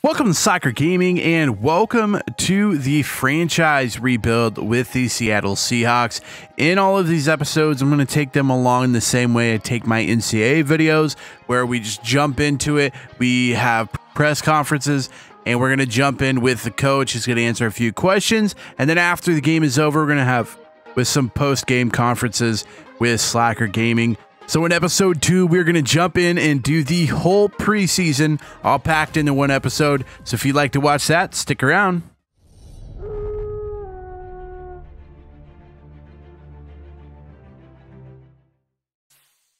Welcome to Soccer Gaming and welcome to the franchise rebuild with the Seattle Seahawks. In all of these episodes, I'm going to take them along the same way I take my NCAA videos, where we just jump into it. We have press conferences and we're going to jump in with the coach who's going to answer a few questions. And then after the game is over, we're going to have with some post-game conferences with Slacker Gaming. So in episode 2, we're going to jump in and do the whole preseason all packed into one episode. So if you'd like to watch that, stick around.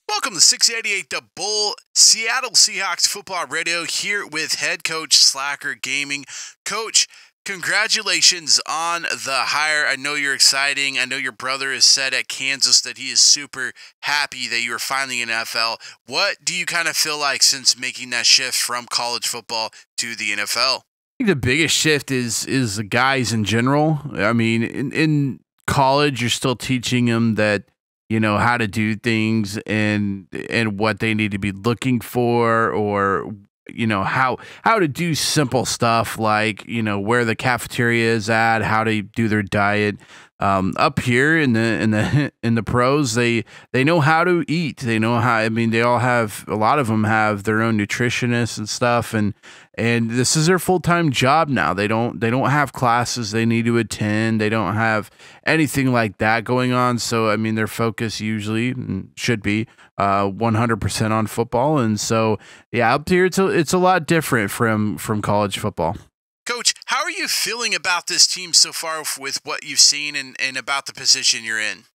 Welcome to 688 The Bull, Seattle Seahawks Football Radio, here with head coach Slacker Gaming. Coach, congratulations on the hire. I know you're exciting. I know your brother has said at Kansas that he is super happy that you are finally in NFL. What do you kind of feel like since making that shift from college football to the NFL? I think the biggest shift is the guys in general. I mean, in college, you're still teaching them that, you know, how to do things and what they need to be looking for, or you know, how to do simple stuff like, you know, where the cafeteria is at, how to do their diet. Up here in the pros, they know how to eat. They know how. I mean, they all have, a lot of them have their own nutritionists and stuff, and this is their full-time job now. They don't have classes they need to attend. They don't have anything like that going on. So I mean, their focus usually should be 100% on football. And so yeah, up here it's a lot different from college football. Coach, how are you feeling about this team so far with what you've seen and about the position you're in?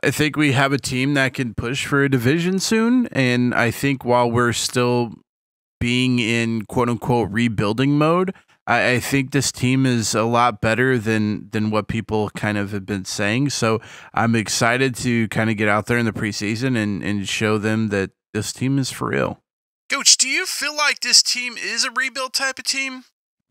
I think we have a team that can push for a division soon. And I think while we're still being in quote unquote rebuilding mode, I think this team is a lot better than what people kind of have been saying. So I'm excited to kind of get out there in the preseason and show them that this team is for real. Coach, do you feel like this team is a rebuild type of team?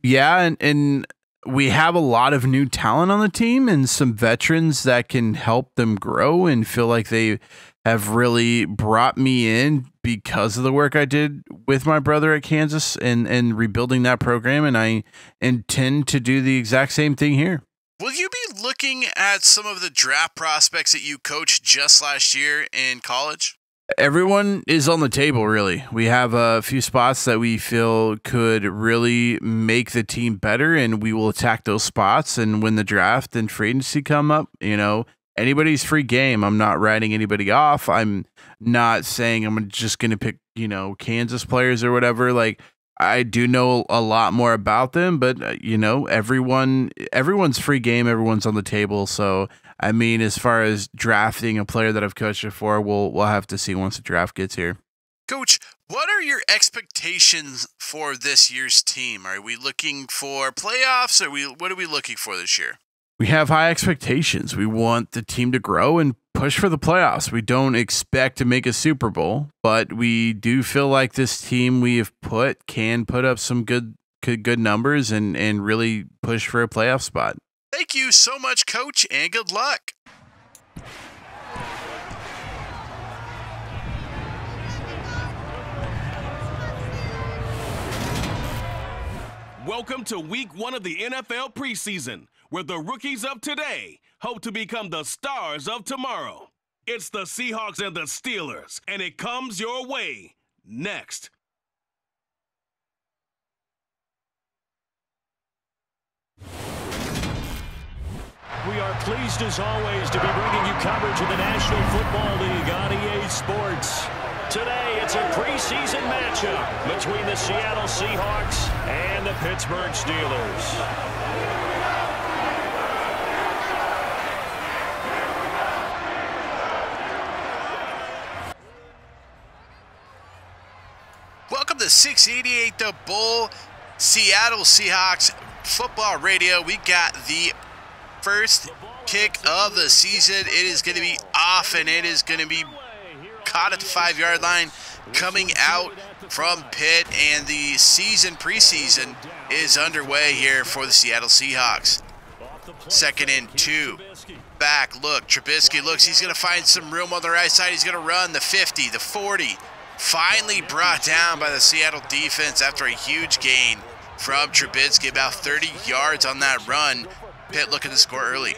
Yeah, and we have a lot of new talent on the team and some veterans that can help them grow, and feel like they have really brought me in because of the work I did with my brother at Kansas and rebuilding that program, and I intend to do the exact same thing here. Will you be looking at some of the draft prospects that you coached just last year in college? Everyone is on the table, really. We have a few spots that we feel could really make the team better, and we will attack those spots. And when the draft and free agency come up, you know, anybody's free game. I'm not writing anybody off. I'm not saying I'm just going to pick, you know, Kansas players or whatever. Like, I do know a lot more about them, but you know, everyone's free game. Everyone's on the table. So, I mean, as far as drafting a player that I've coached before, we'll have to see once the draft gets here. Coach, what are your expectations for this year's team? Are we looking for playoffs? What are we looking for this year? We have high expectations. We want the team to grow and push for the playoffs. We don't expect to make a Super Bowl, but we do feel like this team we have put can put up some good numbers and really push for a playoff spot. Thank you so much, Coach, and good luck. Welcome to week 1 of the NFL preseason, where the rookies of today hope to become the stars of tomorrow. It's the Seahawks and the Steelers, and it comes your way next. We are pleased, as always, to be bringing you coverage of the National Football League on EA Sports. Today, it's a preseason matchup between the Seattle Seahawks and the Pittsburgh Steelers. Welcome to 688 The Bull, Seattle Seahawks Football Radio. We got the first kick of the season. It is going to be off, and it is going to be caught at the 5-yard line, coming out from Pitt, and the preseason is underway here for the Seattle Seahawks. 2nd and 2. Back, look, Trubisky looks, he's going to find some room on the right side. He's going to run the 50, the 40. Finally brought down by the Seattle defense after a huge gain. from Trubisky, about 30 yards on that run. Pitt looking to score early.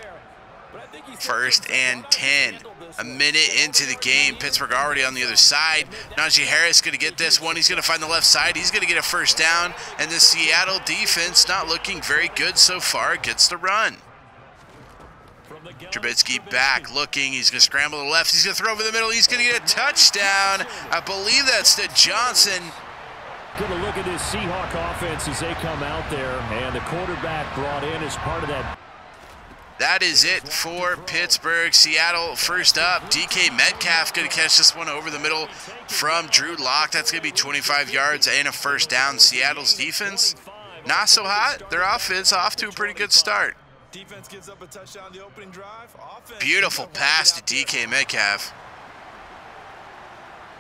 1st and 10. A minute into the game. Pittsburgh already on the other side. Najee Harris going to get this one. He's going to find the left side. He's going to get a first down. And the Seattle defense not looking very good so far against the run. Trubisky back looking. He's going to scramble to the left. He's going to throw over the middle. He's going to get a touchdown. I believe that's to Johnson. Good to look at this Seahawk offense as they come out there. And the quarterback brought in as part of that. That is it for Pittsburgh. Seattle first up. DK Metcalf going to catch this one over the middle from Drew Lock. That's going to be 25 yards and a first down. Seattle's defense, not so hot. Their offense off to a pretty good start. Beautiful pass to DK Metcalf.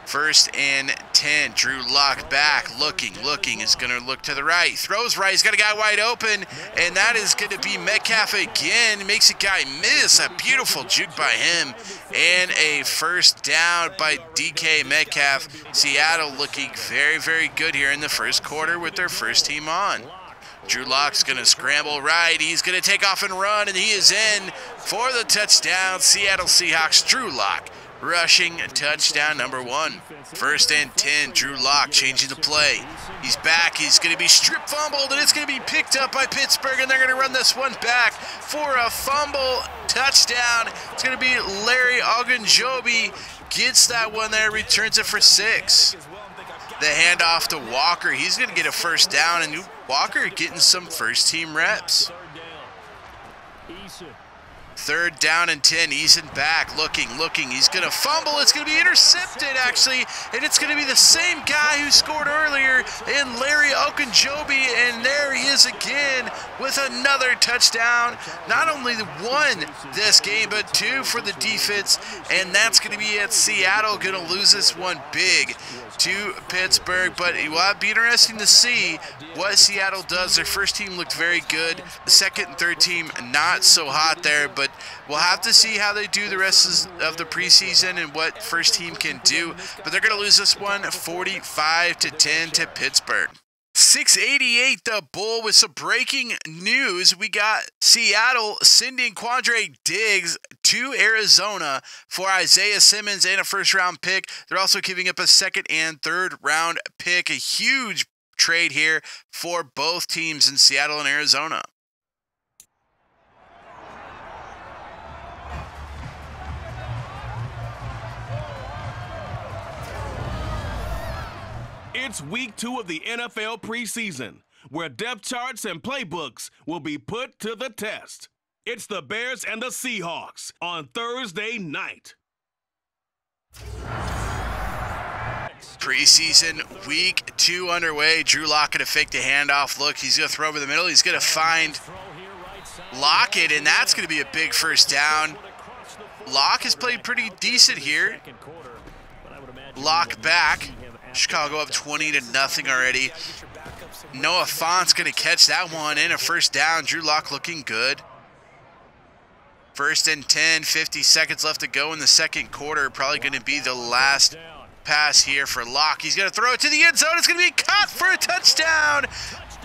1st and 10. Drew Lock back, looking, is going to look to the right. Throws right. He's got a guy wide open, and that is going to be Metcalf again. Makes a guy miss. A beautiful juke by him, and a first down by DK Metcalf. Seattle looking very, very good here in the first quarter with their first team on. Drew Lock's going to scramble right. He's going to take off and run, and he is in for the touchdown. Seattle Seahawks, Drew Lock. Rushing touchdown number 1. 1st and 10. Drew Lock changing the play. He's back. He's going to be strip fumbled, and it's going to be picked up by Pittsburgh, and they're going to run this one back for a fumble touchdown. It's going to be Larry Ogunjobi. Gets that one there, returns it for 6. The handoff to Walker. He's going to get a first down, and Walker getting some first-team reps. 3rd down and 10. Eason back, looking. He's going to fumble. It's going to be intercepted, actually, and it's going to be the same guy who scored earlier in Larry Ogunjobi, and there he is again with another touchdown. Not only won this game, but 2 for the defense, and that's going to be it. Seattle going to lose this one big to Pittsburgh, but it will be interesting to see what Seattle does. Their first team looked very good. The second and third team not so hot there, but we'll have to see how they do the rest of the preseason and what first team can do. But they're going to lose this one 45-10 to Pittsburgh. 688 the Bull with some breaking news. We got Seattle sending Quandre Diggs to Arizona for Isaiah Simmons and a first-round pick. They're also giving up a 2nd and 3rd round pick. A huge trade here for both teams in Seattle and Arizona. It's week 2 of the NFL preseason, where depth charts and playbooks will be put to the test. It's the Bears and the Seahawks on Thursday night. Preseason week 2 underway. Drew Lock going to fake the handoff. Look, he's going to throw over the middle. He's going to find Lockett, and that's going to be a big first down. Lock has played pretty decent here. Lock back. Chicago up 20-0 already. Noah Fant's going to catch that one in a first down. Drew Lock looking good. 1st and 10, 50 seconds left to go in the second quarter. Probably going to be the last pass here for Lock. He's going to throw it to the end zone. It's going to be caught for a touchdown.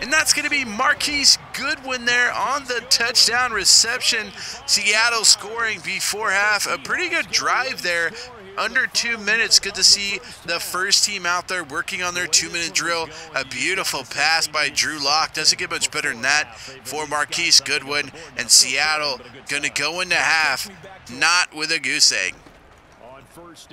And that's going to be Marquise Goodwin there on the touchdown reception. Seattle scoring before half. A pretty good drive there. Under 2 minutes. Good to see the first team out there working on their 2-minute drill. A beautiful pass by Drew Lock. Doesn't get much better than that for Marquise Goodwin. And Seattle going to go into half not with a goose egg.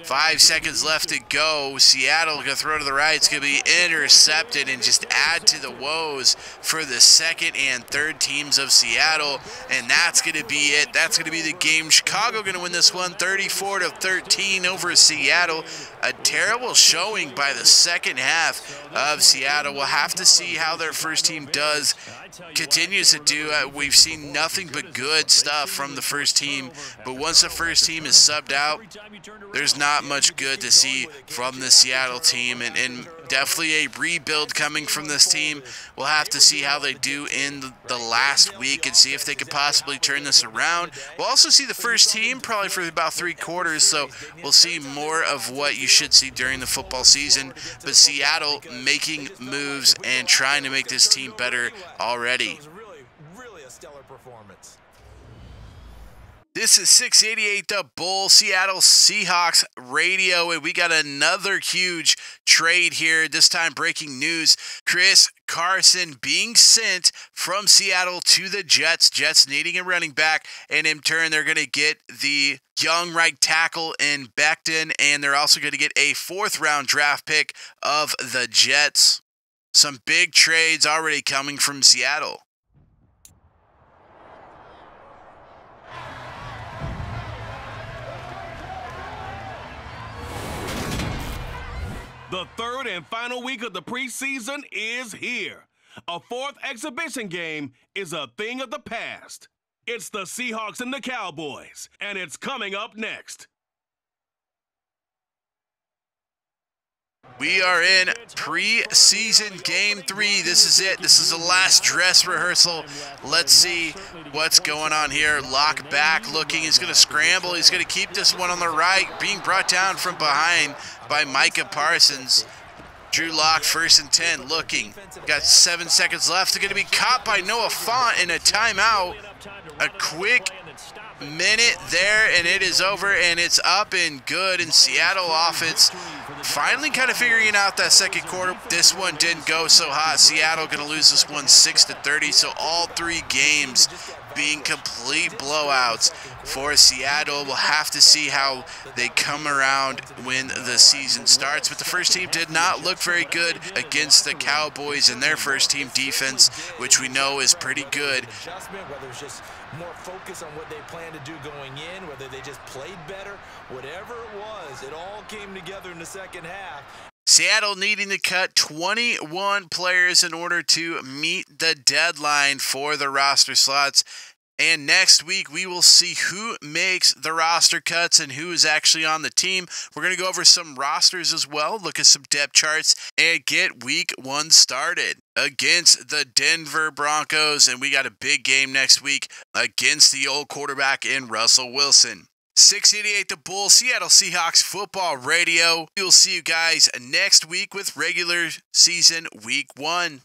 5 seconds left to go. Seattle going to throw to the right. It's going to be intercepted and just add to the woes for the second and third teams of Seattle. And that's going to be it. That's going to be the game. Chicago going to win this one 34-13 over Seattle. A terrible showing by the second half of Seattle. We'll have to see how their first team does. Continues to do. We've seen nothing but good stuff from the first team. But once the first team is subbed out, there's not much good to see from the Seattle team, and Definitely a rebuild coming from this team. We'll have to see how they do in the last week and see if they could possibly turn this around. We'll also see the first team probably for about 3 quarters, so we'll see more of what you should see during the football season. But Seattle making moves and trying to make this team better already. Really a stellar performance. This is 688 The Bull, Seattle Seahawks radio, and we got another huge trade here. This time breaking news, Chris Carson being sent from Seattle to the Jets. Jets needing a running back, and in turn they're going to get the young right tackle in Becton, and they're also going to get a 4th-round draft pick of the Jets. Some big trades already coming from Seattle. The third and final week of the preseason is here. A 4th exhibition game is a thing of the past. It's the Seahawks and the Cowboys, and it's coming up next. We are in preseason game 3. This is it. This is the last dress rehearsal. Let's see what's going on here. Lock back looking. He's going to scramble. He's going to keep this one on the right. Being brought down from behind by Micah Parsons. Drew Lock, 1st and 10, looking. Got 7 seconds left. They're going to be caught by Noah Fant in a timeout. A quick minute there, and it is over, and it's up and good. And Seattle offense finally kind of figuring out that second quarter. This one didn't go so hot. Seattle going to lose this one 6-30. So all 3 games being complete blowouts for Seattle. We'll have to see how they come around when the season starts. But the first team did not look very good against the Cowboys and their first team defense, which we know is pretty good. Whether it's just more focus on what they plan to do going in, whether they just played better, whatever it was, it all came together in the second half. Seattle needing to cut 21 players in order to meet the deadline for the roster slots. And next week, we will see who makes the roster cuts and who is actually on the team. We're going to go over some rosters as well, look at some depth charts, and get week 1 started against the Denver Broncos. And we got a big game next week against the old quarterback in Russell Wilson. 688 The Bull, Seattle Seahawks football radio. We will see you guys next week with regular season week 1.